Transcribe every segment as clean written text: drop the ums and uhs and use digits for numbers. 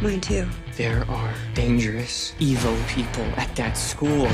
Mine too. There are dangerous, evil people at that school.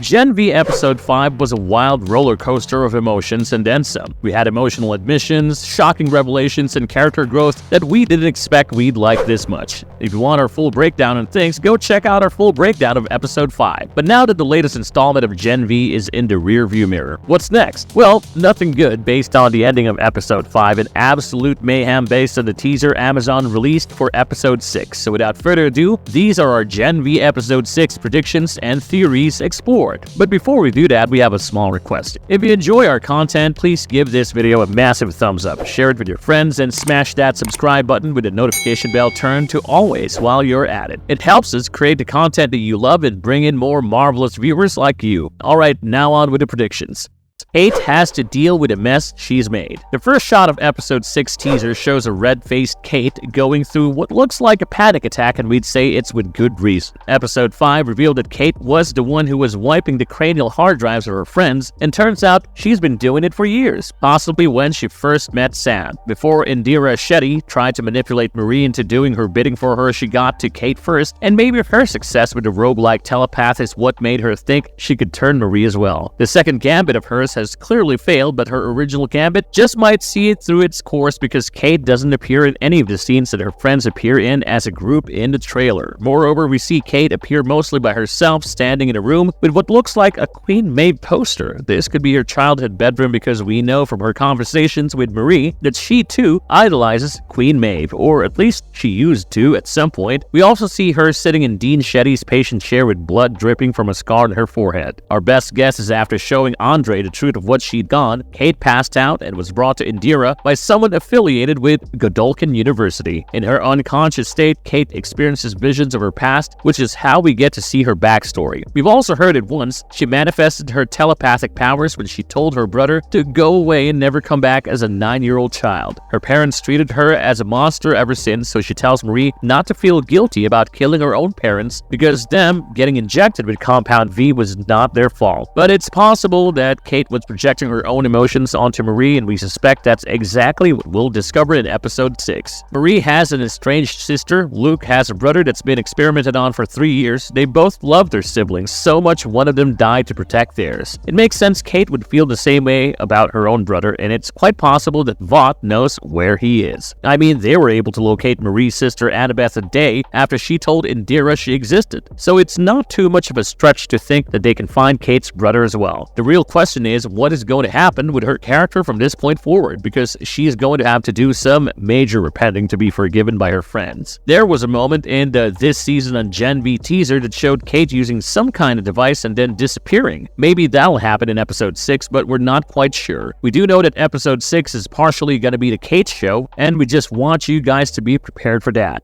Gen V Episode 5 was a wild roller coaster of emotions and then some. We had emotional admissions, shocking revelations, and character growth that we didn't expect we'd like this much. If you want our full breakdown on things, go check out our full breakdown of Episode 5. But now that the latest installment of Gen V is in the rearview mirror, what's next? Well, nothing good based on the ending of Episode 5 and absolute mayhem based on the teaser Amazon released for Episode 6. So without further ado, these are our Gen V Episode 6 predictions and theories explored. But before we do that, we have a small request. If you enjoy our content, please give this video a massive thumbs up, share it with your friends, and smash that subscribe button with the notification bell turned to always while you're at it. It helps us create the content that you love and bring in more marvelous viewers like you. Alright, now on with the predictions. Kate has to deal with a mess she's made. The first shot of Episode 6 teaser shows a red-faced Kate going through what looks like a panic attack, and we'd say it's with good reason. Episode 5 revealed that Kate was the one who was wiping the cranial hard drives of her friends, and turns out she's been doing it for years, possibly when she first met Sam. Before Indira Shetty tried to manipulate Marie into doing her bidding for her, she got to Kate first, and maybe her success with the roguelike telepath is what made her think she could turn Marie as well. The second gambit of hers has clearly failed, but her original gambit just might see it through its course because Kate doesn't appear in any of the scenes that her friends appear in as a group in the trailer. Moreover, we see Kate appear mostly by herself, standing in a room with what looks like a Queen Maeve poster. This could be her childhood bedroom because we know from her conversations with Marie that she too idolizes Queen Maeve, or at least she used to at some point. We also see her sitting in Dean Shetty's patient chair with blood dripping from a scar on her forehead. Our best guess is after showing Andre the truth of what she'd gone, Kate passed out and was brought to Indira by someone affiliated with Godolphin University. In her unconscious state, Kate experiences visions of her past, which is how we get to see her backstory. We've also heard it once, she manifested her telepathic powers when she told her brother to go away and never come back as a 9-year-old child. Her parents treated her as a monster ever since, so she tells Marie not to feel guilty about killing her own parents because them getting injected with Compound V was not their fault. But it's possible that Kate was projecting her own emotions onto Marie, and we suspect that's exactly what we'll discover in Episode 6. Marie has an estranged sister. Luke has a brother that's been experimented on for 3 years. They both love their siblings so much one of them died to protect theirs. It makes sense Kate would feel the same way about her own brother, and it's quite possible that Vought knows where he is. I mean, they were able to locate Marie's sister Annabeth a day after she told Indira she existed, so it's not too much of a stretch to think that they can find Kate's brother as well. The real question is, what is going to happen with her character from this point forward, because she is going to have to do some major repenting to be forgiven by her friends. There was a moment in the This Season on Gen V teaser that showed Kate using some kind of device and then disappearing. Maybe that'll happen in Episode 6, but we're not quite sure. We do know that Episode 6 is partially going to be the Kate show, and we just want you guys to be prepared for that.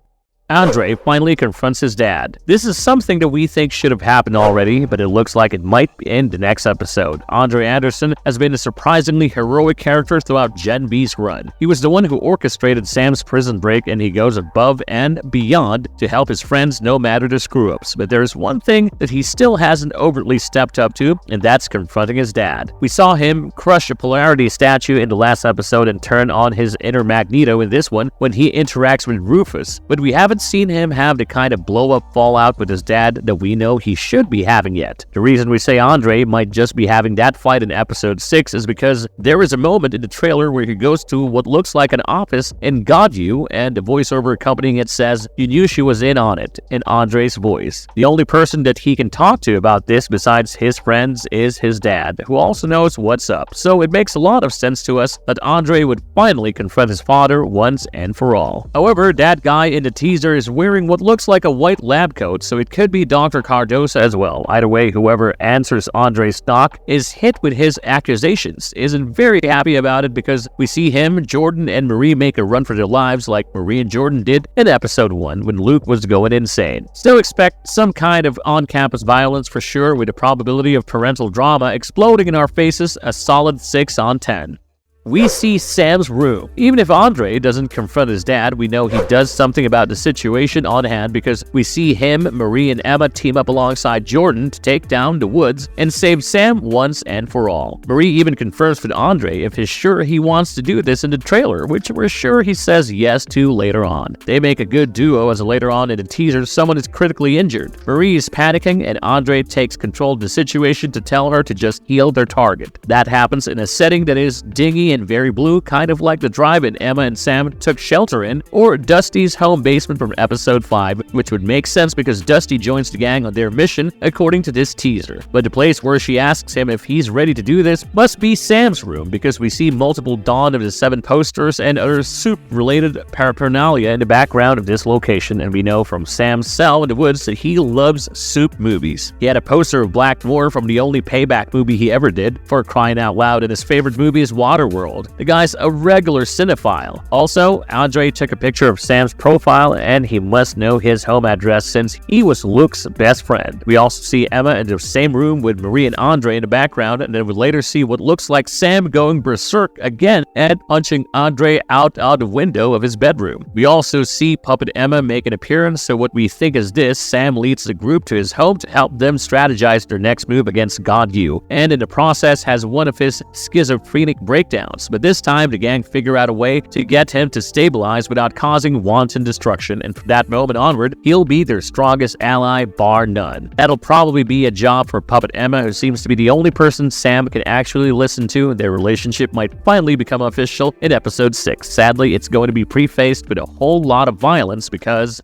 Andre finally confronts his dad. This is something that we think should have happened already, but it looks like it might be in the next episode. Andre Anderson has been a surprisingly heroic character throughout Gen V's run. He was the one who orchestrated Sam's prison break, and he goes above and beyond to help his friends no matter the screw-ups. But there's one thing that he still hasn't overtly stepped up to, and that's confronting his dad. We saw him crush a polarity statue in the last episode and turn on his inner Magneto in this one when he interacts with Rufus, but we haven't seen him have the kind of blow-up fallout with his dad that we know he should be having yet. The reason we say Andre might just be having that fight in Episode 6 is because there is a moment in the trailer where he goes to what looks like an office in Godview, and the voiceover accompanying it says, "You knew she was in on it," in Andre's voice. The only person that he can talk to about this besides his friends is his dad, who also knows what's up. So it makes a lot of sense to us that Andre would finally confront his father once and for all. However, that guy in the teaser is wearing what looks like a white lab coat, so it could be Dr. Cardosa as well. Either way, whoever answers Andre's knock is hit with his accusations, isn't very happy about it because we see him, Jordan, and Marie make a run for their lives like Marie and Jordan did in Episode 1 when Luke was going insane. Still expect some kind of on-campus violence for sure, with the probability of parental drama exploding in our faces a solid 6 on 10. we see Sam's room. Even if Andre doesn't confront his dad, we know he does something about the situation on hand because we see him, Marie, and Emma team up alongside Jordan to take down the Woods and save Sam once and for all. Marie even confirms with Andre if he's sure he wants to do this in the trailer, which we're sure he says yes to later on. They make a good duo as later on in the teaser someone is critically injured. Marie is panicking and Andre takes control of the situation to tell her to just heal their target. That happens in a setting that is dingy and very blue, kind of like the drive-in Emma and Sam took shelter in, or Dusty's home basement from episode 5, which would make sense because Dusty joins the gang on their mission according to this teaser. But the place where she asks him if he's ready to do this must be Sam's room because we see multiple Dawn of the Seven posters and other soup-related paraphernalia in the background of this location, and we know from Sam's cell in the woods that he loves soup movies. He had a poster of Black Noir from the only payback movie he ever did, for crying out loud, and his favorite movie is Waterworld. The guy's a regular cinephile. Also, Andre took a picture of Sam's profile and he must know his home address since he was Luke's best friend. We also see Emma in the same room with Marie and Andre in the background, and then we later see what looks like Sam going berserk again and punching Andre out the window of his bedroom. We also see Puppet Emma make an appearance, so what we think is this: Sam leads the group to his home to help them strategize their next move against God U, and in the process has one of his schizophrenic breakdowns. But this time, the gang figure out a way to get him to stabilize without causing wanton destruction, and from that moment onward, he'll be their strongest ally, bar none. That'll probably be a job for Puppet Emma, who seems to be the only person Sam can actually listen to, and their relationship might finally become official in episode 6. Sadly, it's going to be prefaced with a whole lot of violence because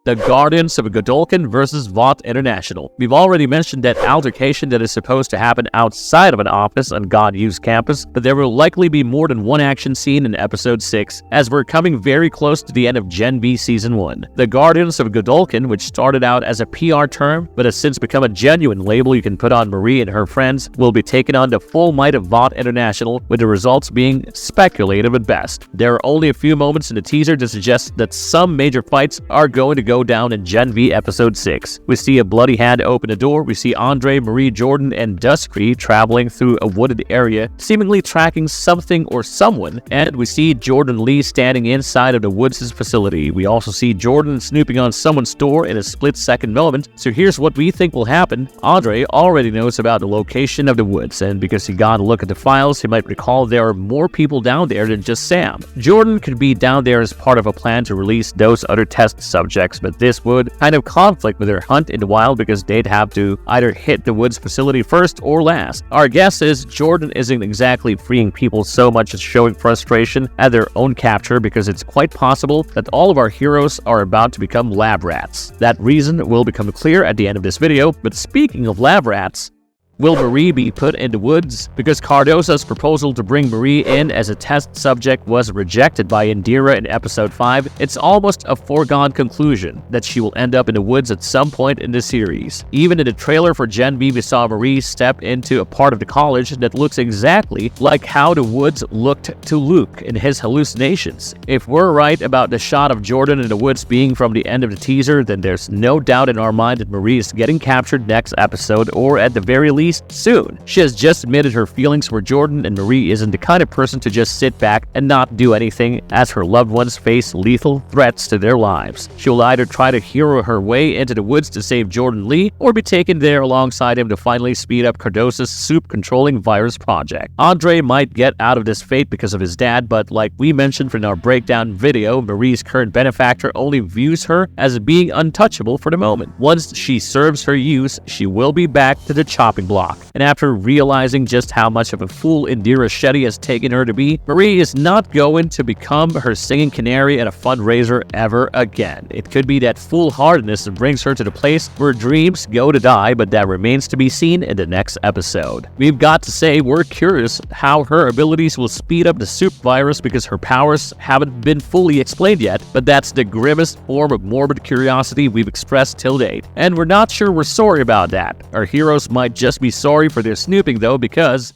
the Guardians of Godolphin versus Vought International. We've already mentioned that altercation that is supposed to happen outside of an office on God U's campus, but there will likely be more than one action scene in episode 6, as we're coming very close to the end of Gen B Season 1. The Guardians of Godolphin, which started out as a PR term, but has since become a genuine label you can put on Marie and her friends, will be taken on the full might of Vought International, with the results being speculative at best. There are only a few moments in the teaser to suggest that some major fights are going to go down in Gen V episode 6. We see a bloody hand open a door, we see Andre, Marie, Jordan, and Dusty traveling through a wooded area, seemingly tracking something or someone, and we see Jordan Lee standing inside of the Woods' facility. We also see Jordan snooping on someone's door in a split-second moment, so here's what we think will happen. Andre already knows about the location of the Woods, and because he got a look at the files, he might recall there are more people down there than just Sam. Jordan could be down there as part of a plan to release those other test subjects, but this would kind of conflict with their hunt in the wild because they'd have to either hit the Woods facility first or last. Our guess is Jordan isn't exactly freeing people so much as showing frustration at their own capture, because it's quite possible that all of our heroes are about to become lab rats. That reason will become clear at the end of this video, but speaking of lab rats, will Marie be put in the Woods? Because Cardosa's proposal to bring Marie in as a test subject was rejected by Indira in episode 5, it's almost a foregone conclusion that she will end up in the Woods at some point in the series. Even in the trailer for Gen V, we saw Marie step into a part of the college that looks exactly like how the Woods looked to Luke in his hallucinations. If we're right about the shot of Jordan in the Woods being from the end of the teaser, then there's no doubt in our mind that Marie is getting captured next episode, or at the very least soon. She has just admitted her feelings for Jordan, and Marie isn't the kind of person to just sit back and not do anything as her loved ones face lethal threats to their lives. She will either try to hero her way into the Woods to save Jordan Lee, or be taken there alongside him to finally speed up Cardosa's soup-controlling virus project. Andre might get out of this fate because of his dad, but like we mentioned in our breakdown video, Marie's current benefactor only views her as being untouchable for the moment. Once she serves her use, she will be back to the chopping block. And after realizing just how much of a fool Indira Shetty has taken her to be, Marie is not going to become her singing canary at a fundraiser ever again. It could be that foolhardiness that brings her to the place where dreams go to die, but that remains to be seen in the next episode. We've got to say we're curious how her abilities will speed up the soup virus, because her powers haven't been fully explained yet, but that's the grimmest form of morbid curiosity we've expressed till date. And we're not sure we're sorry about that. Our heroes might just be sorry for their snooping though, because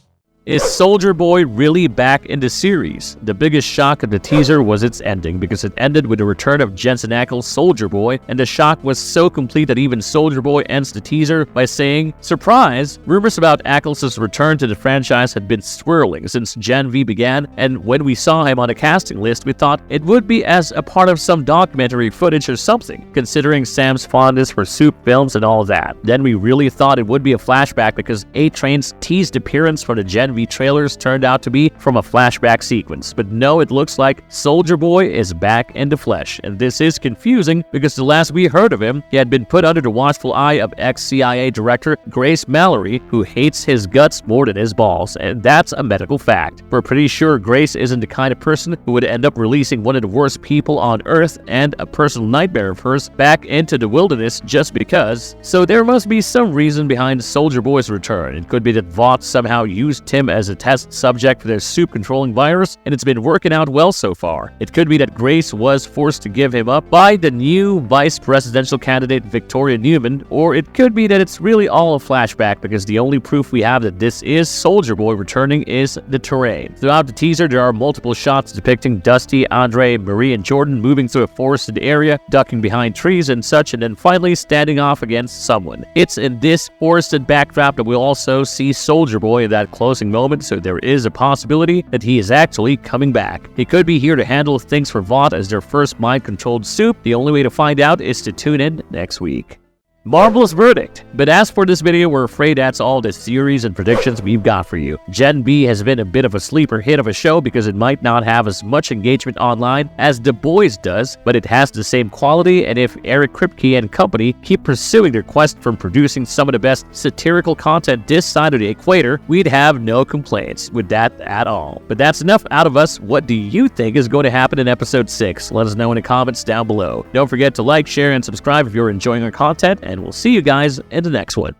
Is Soldier Boy really back in the series? The biggest shock of the teaser was its ending, because it ended with the return of Jensen Ackles' Soldier Boy, and the shock was so complete that even Soldier Boy ends the teaser by saying, "Surprise! Rumors about Ackles' return to the franchise had been swirling since Gen V began, and when we saw him on the casting list, we thought it would be as a part of some documentary footage or something, considering Sam's fondness for soup films and all that. Then we really thought it would be a flashback because A-Train's teased appearance from the Gen V trailers turned out to be from a flashback sequence. But no, it looks like Soldier Boy is back in the flesh, and this is confusing because the last we heard of him, he had been put under the watchful eye of ex-CIA director Grace Mallory, who hates his guts more than his balls, and that's a medical fact. We're pretty sure Grace isn't the kind of person who would end up releasing one of the worst people on Earth and a personal nightmare of hers back into the wilderness just because. So there must be some reason behind Soldier Boy's return. It could be that Vought somehow used him as a test subject for their soup-controlling virus, and it's been working out well so far. It could be that Grace was forced to give him up by the new vice presidential candidate Victoria Newman, or it could be that it's really all a flashback because the only proof we have that this is Soldier Boy returning is the terrain. Throughout the teaser, there are multiple shots depicting Dusty, Andre, Marie, and Jordan moving through a forested area, ducking behind trees and such, and then finally standing off against someone. It's in this forested backdrop that we'll also see Soldier Boy in that closing moment, so there is a possibility that he is actually coming back. He could be here to handle things for Vought as their first mind-controlled soup. The only way to find out is to tune in next week. Marvelous verdict. But as for this video, we're afraid that's all the theories and predictions we've got for you. Gen B has been a bit of a sleeper hit of a show because it might not have as much engagement online as The Boys does, but it has the same quality, and if Eric Kripke and company keep pursuing their quest from producing some of the best satirical content this side of the equator, we'd have no complaints with that at all. But that's enough out of us. What do you think is going to happen in episode 6? Let us know in the comments down below. Don't forget to like, share, and subscribe if you're enjoying our content, and we'll see you guys in the next one.